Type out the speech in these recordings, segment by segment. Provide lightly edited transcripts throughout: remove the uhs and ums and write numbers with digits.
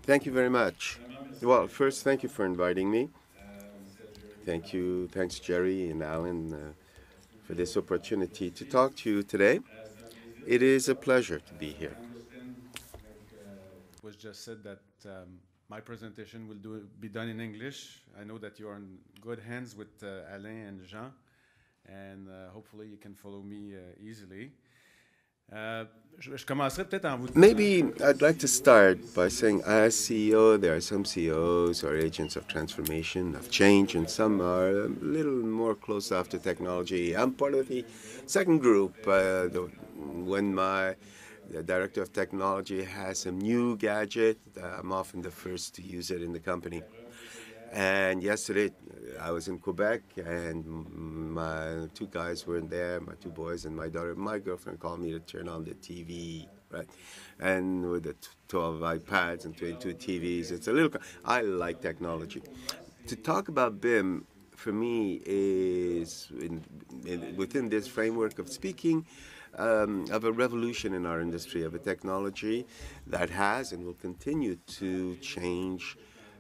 Thank you very much. Well, first, thank you for inviting me. Thank you. Thanks, Jerry and Alan, for this opportunity to talk to you today. It is a pleasure to be here. Was just said that my presentation will be done in English. I know that you are in good hands with Alain and Jean, and hopefully you can follow me easily. Je commencerai peut-être en vous disant. Maybe I'd like to start by saying, as CEO, there are some CEOs or agents of transformation, of change, and some are a little more close after technology. I'm part of the second group. When the director of technology has a new gadget, I'm often the first to use it in the company. And yesterday, I was in Quebec, and my two guys were there, my two boys and my daughter. My girlfriend called me to turn on the TV, right? And with the 12 iPads and 22 TVs, it's a little. I like technology. To talk about BIM, for me, is within this framework of speaking of a revolution in our industry, of a technology that has and will continue to change,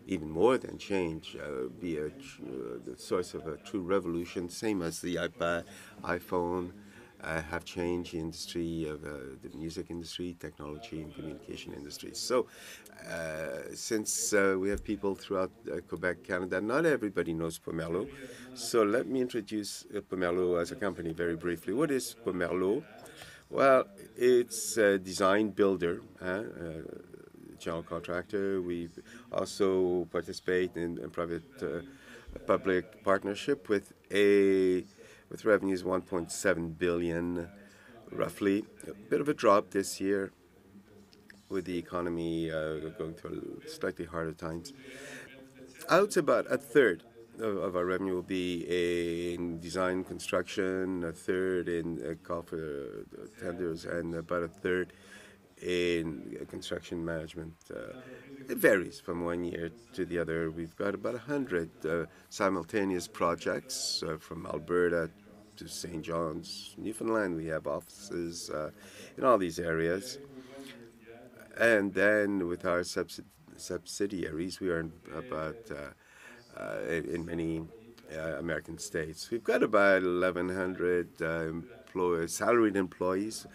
even more than change, be the source of a true revolution, same as the iPad, iPhone have changed the industry of the music industry, technology, and communication industry. So since we have people throughout Quebec, Canada, not everybody knows Pomerleau. So let me introduce Pomerleau as a company very briefly. What is Pomerleau? Well, it's a design builder, general contractor. We also participate in private-public partnership with revenues 1.7 billion, roughly. A bit of a drop this year with the economy going through slightly harder times. I would say about a third of our revenue will be in design construction, a third in call for tenders, and about a third in construction management. It varies from one year to the other. We've got about 100 simultaneous projects from Alberta to St. John's, Newfoundland. We have offices in all these areas. And then with our subsidiaries, we are about in many American states. We've got about 1,100 salaried employees,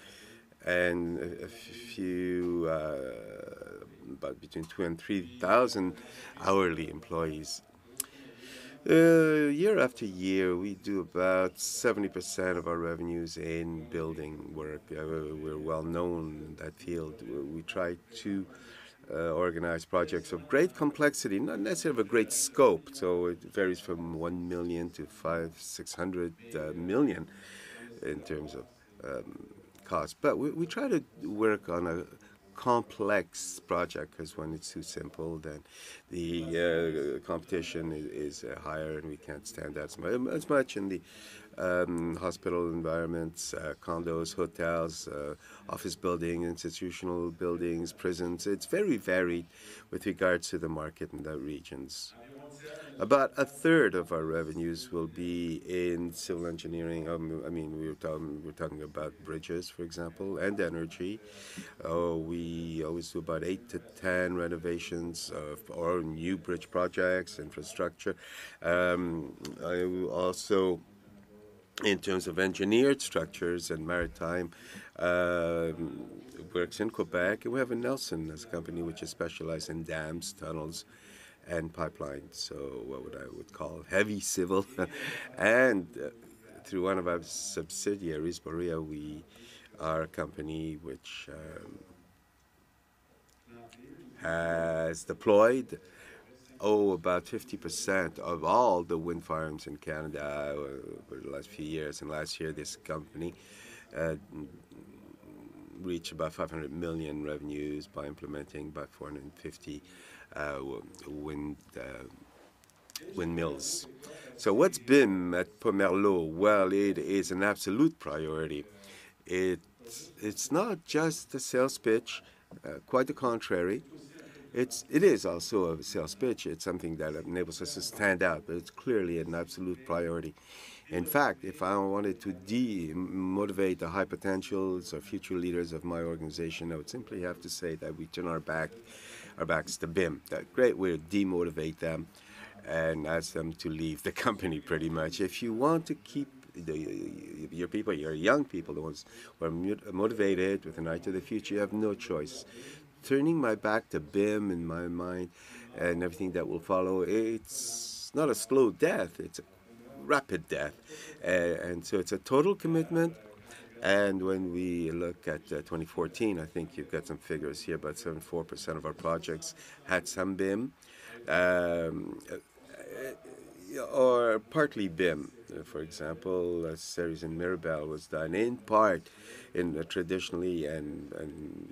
and a few, about between 2,000 and 3,000 hourly employees. Year after year, we do about 70% of our revenues in building work. We're well known in that field. We try to organize projects of great complexity, not necessarily of a great scope. So it varies from 1 million to 500-600 million in terms of cost. But we try to work on a complex project, because when it's too simple, then the competition is higher, and we can't stand that as much in the hospital environments, condos, hotels, office buildings, institutional buildings, prisons. It's very varied with regards to the market in the regions. About a third of our revenues will be in civil engineering. I mean, we're talking about bridges, for example, and energy. We always do about 8 to 10 renovations or new bridge projects, infrastructure. Also, in terms of engineered structures and maritime works in Quebec. And we have a Nelson as a company which is specialized in dams, tunnels, and pipelines. So what I would call heavy civil. And through one of our subsidiaries, Borea, we are a company which has deployed about 50% of all the wind farms in Canada over the last few years. And last year, this company reached about 500 million revenues by implementing about 450 windmills. So what's BIM at Pomerleau? Well, it is an absolute priority. It's not just a sales pitch, quite the contrary. it is also a sales pitch. It's something that enables us to stand out, but it's clearly an absolute priority. In fact, if I wanted to motivate the high potentials or future leaders of my organization, I would simply have to say that we turn our backs to BIM. That great way to demotivate them and ask them to leave the company pretty much. If you want to keep your people, your young people, the ones who are motivated with an eye to the future, you have no choice. Turning my back to BIM in my mind and everything that will follow, it's not a slow death, it's a rapid death. And so it's a total commitment. And when we look at 2014, I think you've got some figures here, about 74% of our projects had some BIM. Or partly BIM. For example, a series in Mirabel was done in part in traditionally and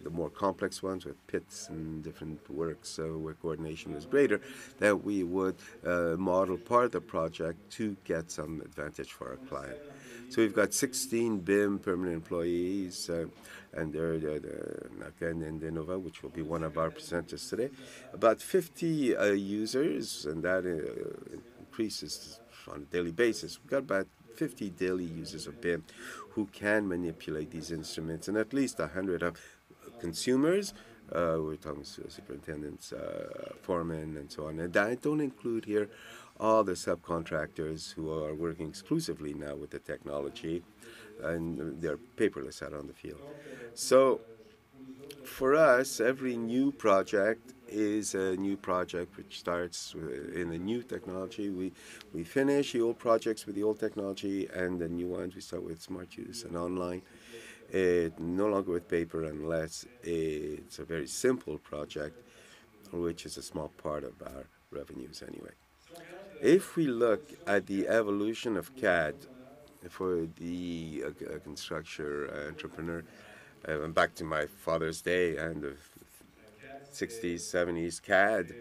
the more complex ones with pits and different works where coordination was greater, that we would model part of the project to get some advantage for our client. So we've got 16 BIM permanent employees, and they're Nakan and Denova, which will be one of our presenters today. About 50 users, and that increases on a daily basis. We've got about 50 daily users of BIM who can manipulate these instruments, and at least 100 of consumers. We're talking superintendents, foremen, and so on. And I don't include here all the subcontractors who are working exclusively now with the technology, and they're paperless out on the field. So for us, every new project is a new project which starts in a new technology. We finish the old projects with the old technology, and the new ones we start with smart use and online. No longer with paper unless it's a very simple project, which is a small part of our revenues anyway. If we look at the evolution of CAD for the construction entrepreneur, back to my father's day and the 60s, 70s CAD,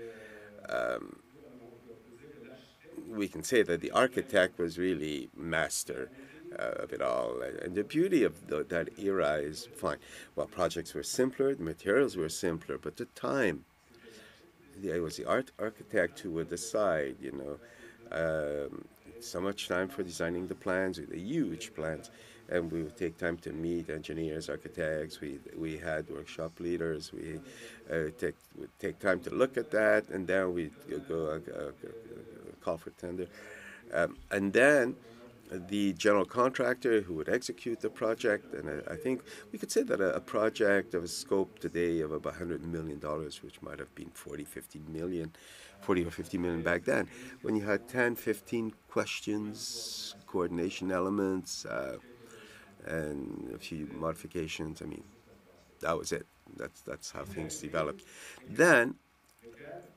we can say that the architect was really master of it all. And the beauty of that era is fine. Well, projects were simpler, the materials were simpler, but the time, it was the architect who would decide, so much time for designing the plans, the huge plans, and we would take time to meet engineers, architects. We had workshop leaders. We would take time to look at that, and then we'd go call for tender, and then the general contractor who would execute the project. And I think we could say that a project of a scope today of about $100 million, which might have been 40 or 50 million back then, when you had 10, 15 questions, coordination elements, and a few modifications, I mean, that was it. That's how things developed. Then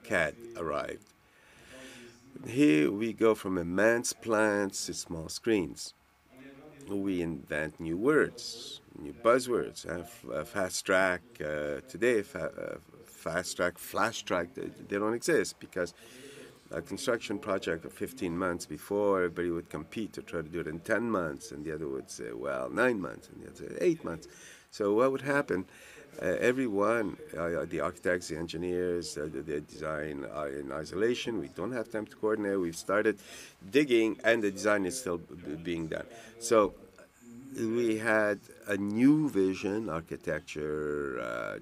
CAD arrived. Here we go from immense plans to small screens. We invent new words, new buzzwords. Fast track, today, fast track, flash track, they don't exist because a construction project of 15 months before, everybody would compete to try to do it in 10 months, and the other would say, well, 9 months, and the other say 8 months. So what would happen? Everyone, the architects, the engineers, the design in isolation. We don't have time to coordinate. We've started digging, and the design is still being done. So we had a new vision, architecture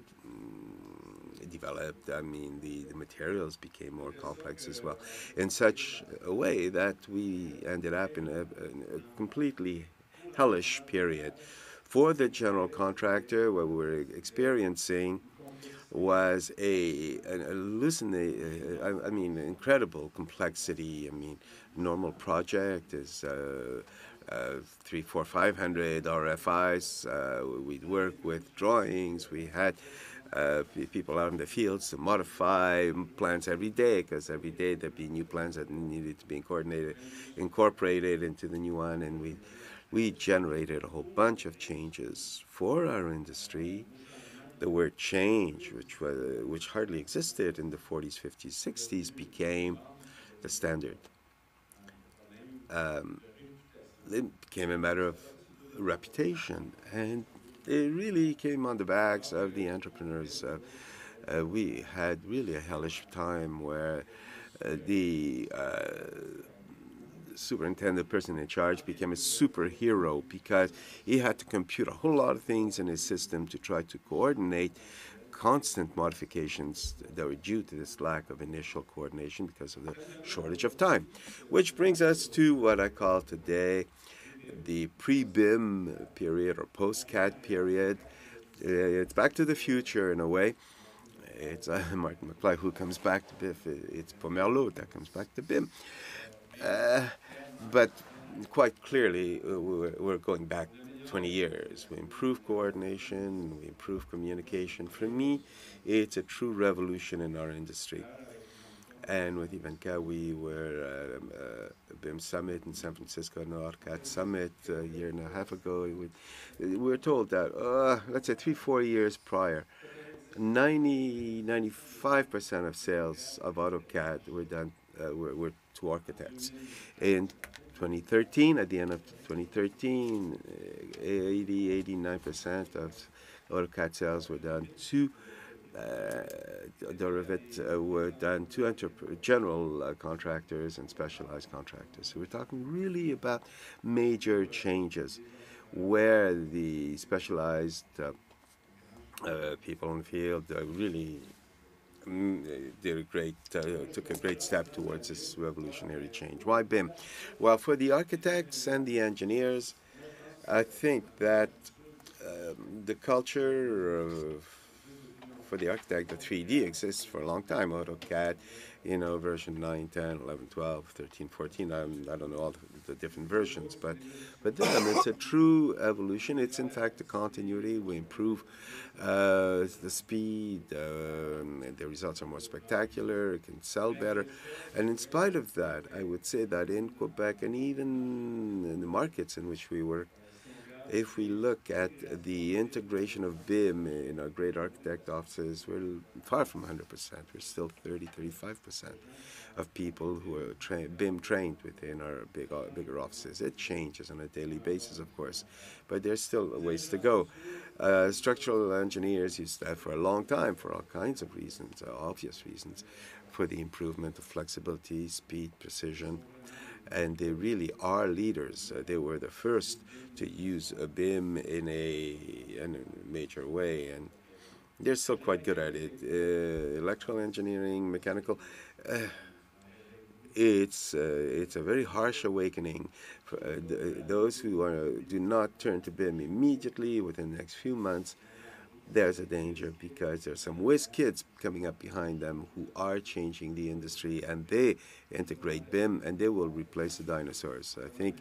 developed. I mean, the materials became more complex as well, in such a way that we ended up in a completely hellish period. For the general contractor, what we were experiencing was incredible complexity. I mean, normal project is 3, 4, 500 RFIs. We'd work with drawings. We had people out in the fields to modify plans every day, because every day there'd be new plans that needed to be incorporated into the new one, and we generated a whole bunch of changes for our industry. The word change, which hardly existed in the 40s, 50s, 60s, became the standard. It became a matter of reputation, and it really came on the backs of the entrepreneurs we had really a hellish time where the superintendent, person in charge, became a superhero because he had to compute a whole lot of things in his system to try to coordinate constant modifications that were due to this lack of initial coordination because of the shortage of time. Which brings us to what I call today the pre-BIM period or post-CAD period. It's back to the future in a way. It's Martin McFly who comes back to BIM. It's Pomerleau that comes back to BIM. But quite clearly, we're going back 20 years. We improve coordination, we improve communication. For me, it's a true revolution in our industry. And with Ivanka, we were at a BIM Summit in San Francisco, an ORCAD Summit a year and a half ago. We were told that, let's say 3-4 years prior, 95% of sales of AutoCAD were done were to architects. In 2013, at the end of 2013, 89% of AutoCAD sales were done to were done to general contractors and specialized contractors. So we're talking really about major changes where the specialized people in the field really took a great step towards this revolutionary change. Why BIM? Well, for the architects and the engineers, I think that the culture for the architect, the 3D exists for a long time. AutoCAD, version 9, 10, 11, 12, 13, 14. I don't know all the different versions, but then it's a true evolution. It's in fact a continuity. We improve the speed. The results are more spectacular. It can sell better. And in spite of that, I would say that in Quebec and even in the markets in which we work, if we look at the integration of BIM in our great architect offices, we're far from 100%. We're still 35% of people who are BIM trained within our bigger offices. It changes on a daily basis, of course, but there's still a ways to go. Structural engineers use that for a long time for all kinds of reasons, obvious reasons, for the improvement of flexibility, speed, precision. And they really are leaders. They were the first to use a BIM in a major way, and they're still quite good at it. Electrical engineering, mechanical, it's a very harsh awakening. For, those who do not turn to BIM immediately within the next few months, there's a danger because there's some whiz kids coming up behind them who are changing the industry, and they integrate BIM and they will replace the dinosaurs. So I think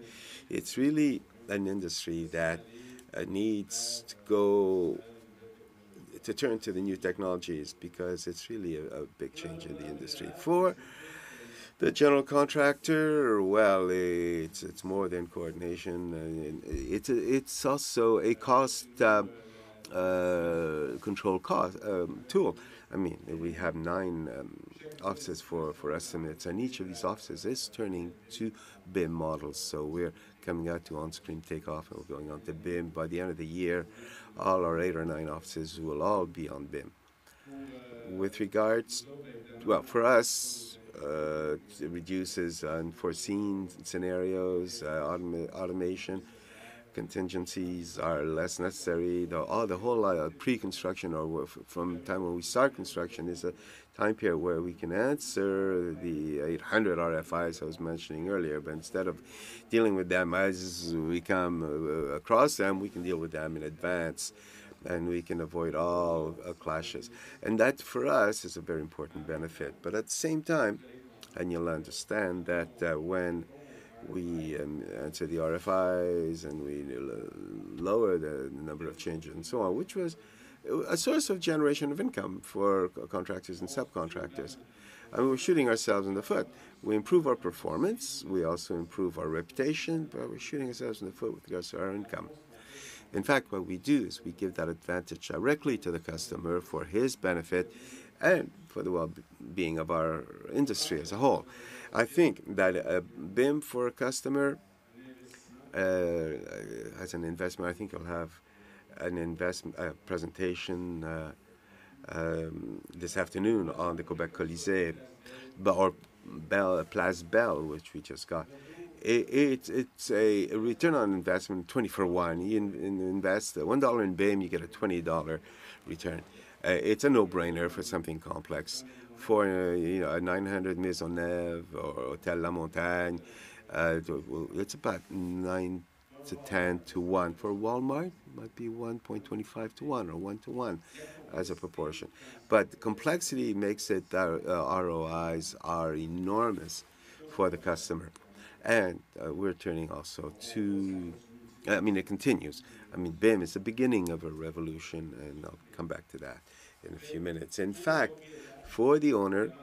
it's really an industry that needs to turn to the new technologies because it's really a big change in the industry. For the general contractor, well, it's more than coordination. It's also a cost control cost tool. I mean, we have 9 offices for estimates, and each of these offices is turning to BIM models. So we're coming out to on-screen takeoff, and we're going on to BIM. By the end of the year, all our 8 or 9 offices will all be on BIM. With regards, well, for us, it reduces unforeseen scenarios, automation. Contingencies are less necessary. The whole pre-construction or from the time when we start construction is a time period where we can answer the 800 RFIs I was mentioning earlier, but instead of dealing with them as we come across them, we can deal with them in advance, and we can avoid all clashes. And that, for us, is a very important benefit. But at the same time, and you'll understand that when we answer the RFIs and we lower the number of changes and so on, which was a source of generation of income for contractors and subcontractors. I mean, we're shooting ourselves in the foot. We improve our performance, we also improve our reputation, but we're shooting ourselves in the foot with regards to our income. In fact, what we do is we give that advantage directly to the customer for his benefit and for the well-being of our industry as a whole. I think that a BIM for a customer as an investment, I think you'll have an investment presentation this afternoon on the Quebec Colisée, or Place Belle, which we just got. It's a return on investment 20 for 1. You invest $1 in BIM, you get a $20 return. It's a no-brainer for something complex. For a 900 Maisonneuve or Hôtel La Montagne, it's about 9 to 10 to 1. For Walmart, it might be 1.25 to 1 or 1 to 1 as a proportion. But complexity makes it that ROIs are enormous for the customer. And we're turning also to, it continues. BIM is the beginning of a revolution, and I'll come back to that in a few minutes. In fact, for the owner,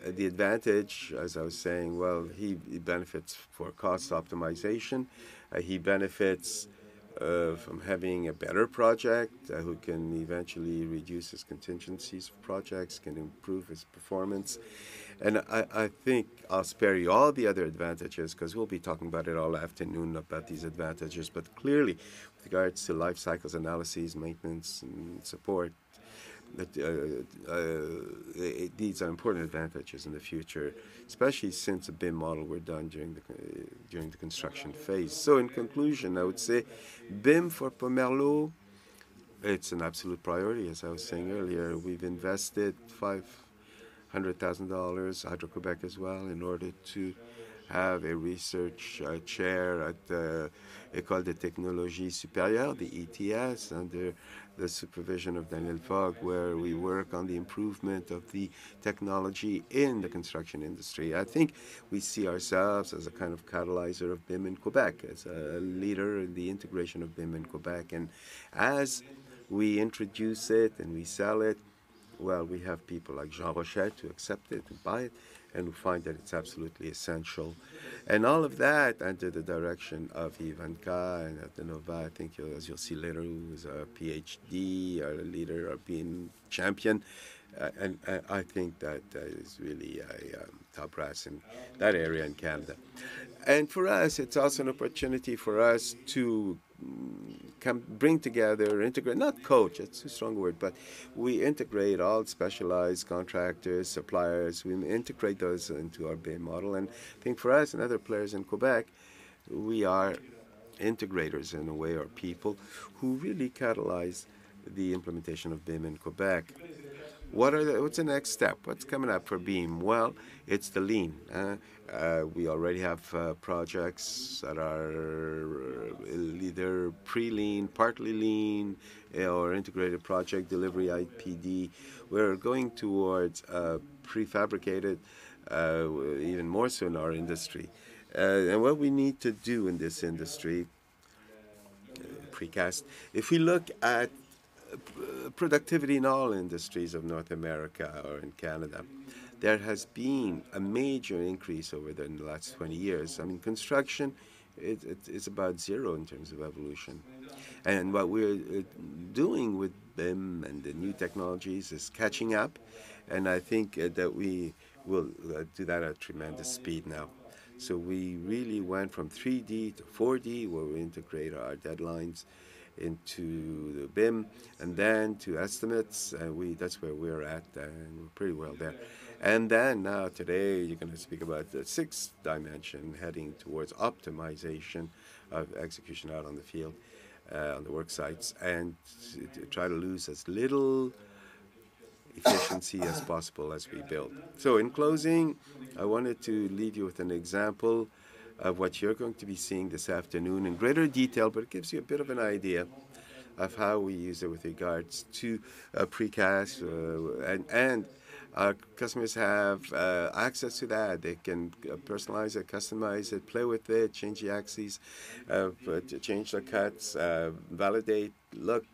the advantage, as I was saying, well, he benefits for cost optimization. He benefits from having a better project who can eventually reduce his contingencies for projects, can improve his performance. And I think I'll spare you all the other advantages because we'll be talking about it all afternoon about these advantages. But clearly, with regards to life cycles analyses, maintenance, and support, these are important advantages in the future, especially since the BIM model were done during the construction phase. So in conclusion, I would say BIM for Pomerleau, it's an absolute priority. As I was saying earlier, we've invested $500,000, Hydro-Quebec as well, in order to have a research chair at the École de Technologie Supérieure, the ETS, under the supervision of Daniel Fogg, where we work on the improvement of the technology in the construction industry. I think we see ourselves as a kind of catalyzer of BIM in Quebec, as a leader in the integration of BIM in Quebec. And as we introduce it and we sell it, well, we have people like Jean Rochette who accept it and buy it, and who find that it's absolutely essential. And all of that under the direction of Ivanka and at the Nova, I think, as you'll see later, who is a PhD, our leader, our BIM champion. And I think that is really a top brass in that area in Canada. And for us, it's also an opportunity for us to bring together, integrate, not coach, it's too strong a word, but we integrate all specialized contractors, suppliers, we integrate those into our BIM model. And I think for us and other players in Quebec, we are integrators in a way, or people who really catalyze the implementation of BIM in Quebec. What's the next step? What's coming up for BIM? Well, it's the lean. We already have projects that are either pre-lean, partly lean, or integrated project delivery IPD. We're going towards prefabricated, even more so in our industry. And what we need to do in this industry, precast, if we look at productivity in all industries of North America or in Canada, there has been a major increase over the last 20 years. Construction, it's about zero in terms of evolution. And what we're doing with BIM and the new technologies is catching up. And I think that we will do that at tremendous speed now. So we really went from 3D to 4D, where we integrate our deadlines into the BIM, and then to estimates. That's where we're at, and we're pretty well there. And then now today, you're going to speak about the sixth dimension, heading towards optimization of execution out on the field, on the work sites, and to try to lose as little efficiency as possible as we build. So in closing, I wanted to leave you with an example of what you're going to be seeing this afternoon in greater detail, but it gives you a bit of an idea of how we use it with regards to precast, and our customers have access to that. They can personalize it, customize it, play with it, change the axes, change the cuts, validate, look,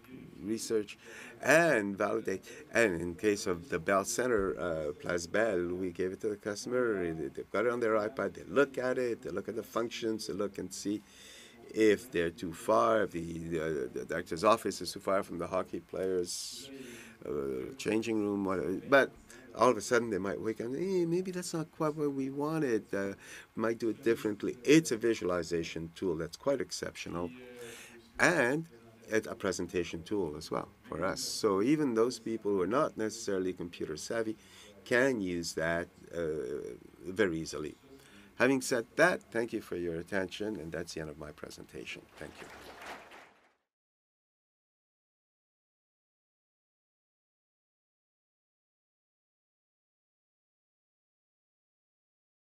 research, and validate. And in case of the Bell Center, Place Belle, we gave it to the customer. They've got it on their iPad. They look at it. They look at the functions. They look and see if they're too far, if the director's office is too far from the hockey players' changing room. Whatever. But all of a sudden, they might wake up and hey, maybe that's not quite what we wanted. We might do it differently. It's a visualization tool that's quite exceptional. And it's a presentation tool as well for for us. So even those people who are not necessarily computer savvy can use that very easily. Having said that, thank you for your attention, and that's the end of my presentation. Thank you.